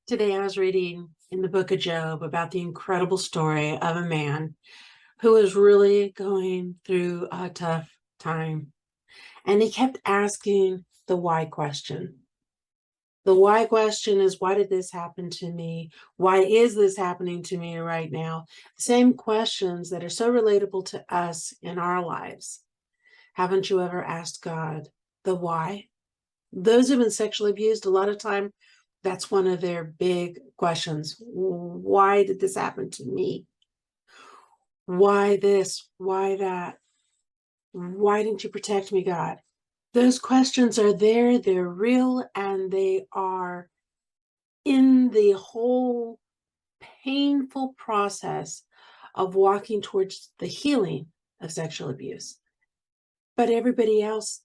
Today I was reading in the book of Job about the incredible story of a man who was really going through a tough time. And he kept asking the why question. The why question is, why did this happen to me? Why is this happening to me right now? Same questions that are so relatable to us in our lives. Haven't you ever asked God the why? Those who've been sexually abused, a lot of time, that's one of their big questions. Why did this happen to me? Why this? Why that? Why didn't you protect me, God? Those questions are there, they're real, and they are in the whole painful process of walking towards the healing of sexual abuse. But everybody else,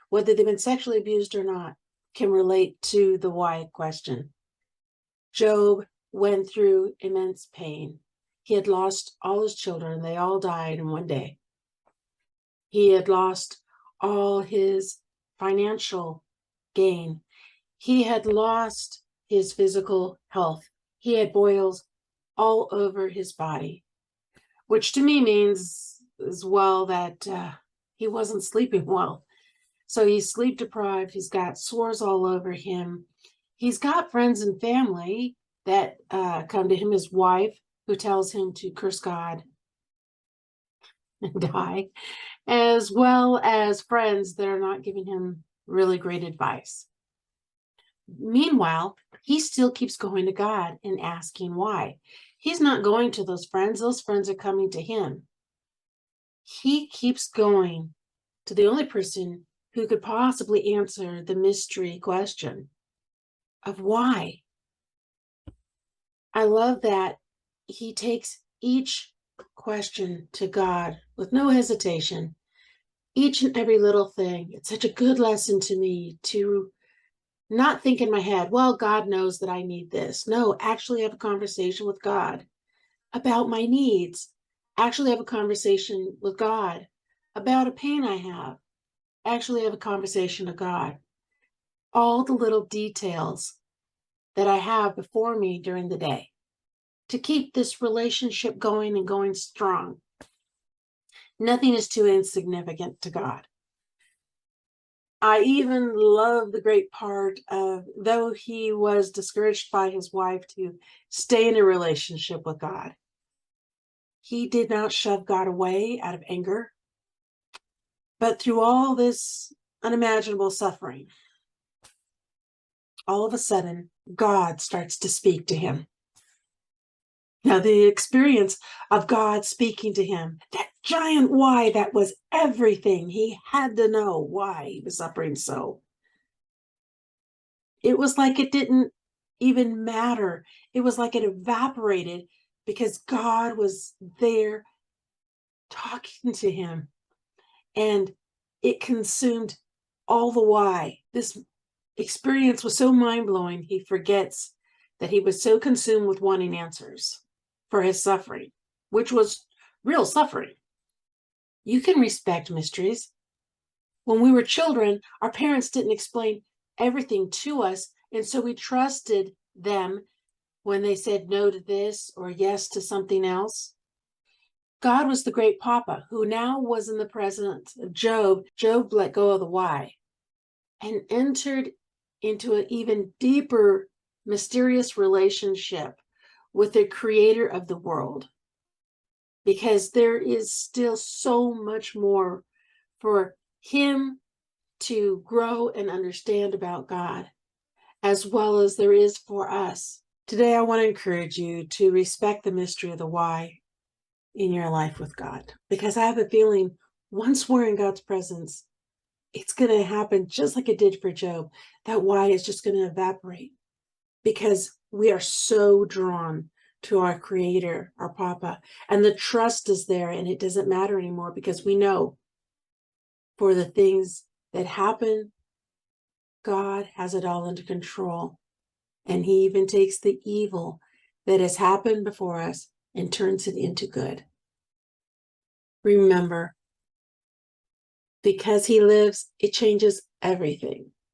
whether they've been sexually abused or not, can relate to the why question. Job went through immense pain. He had lost all his children. They all died in one day. He had lost all his financial gain. He had lost his physical health. He had boils all over his body, which to me means as well that he wasn't sleeping well. So he's sleep deprived. He's got sores all over him. He's got friends and family that come to him, his wife, who tells him to curse God and die, as well as friends that are not giving him really great advice. Meanwhile, he still keeps going to God and asking why. He's not going to those friends. Those friends are coming to him. He keeps going to the only person who could possibly answer the mystery question of why. I love that he takes each question to God with no hesitation, each and every little thing. It's such a good lesson to me to not think in my head, well, God knows that I need this. No, actually have a conversation with God about my needs. Actually have a conversation with God about a pain I have. Actually have a conversation with God. All the little details that I have before me during the day to keep this relationship going and going strong. Nothing is too insignificant to God. I even love the great part of, though he was discouraged by his wife to stay in a relationship with God, he did not shove God away out of anger. But through all this unimaginable suffering, all of a sudden, God starts to speak to him. Now, the experience of God speaking to him, that giant why, that was everything. He had to know why he was suffering so. It was like it didn't even matter. It was like it evaporated because God was there talking to him, and it consumed all the why. This experience was so mind-blowing, he forgets that he was so consumed with wanting answers for his suffering, which was real suffering. You can respect mysteries. When we were children, our parents didn't explain everything to us, and so we trusted them when they said no to this or yes to something else. God was the great Papa who now was in the presence of Job. Job let go of the why and entered into an even deeper, mysterious relationship with the creator of the world, because there is still so much more for him to grow and understand about God, as well as there is for us. Today, I want to encourage you to respect the mystery of the why in your life with God, because I have a feeling once we're in God's presence, it's going to happen just like it did for Job. That why is just going to evaporate because we are so drawn to our creator, our Papa, and the trust is there, and it doesn't matter anymore because we know for the things that happen, God has it all under control. And he even takes the evil that has happened before us and turns it into good. Remember, because he lives, it changes everything.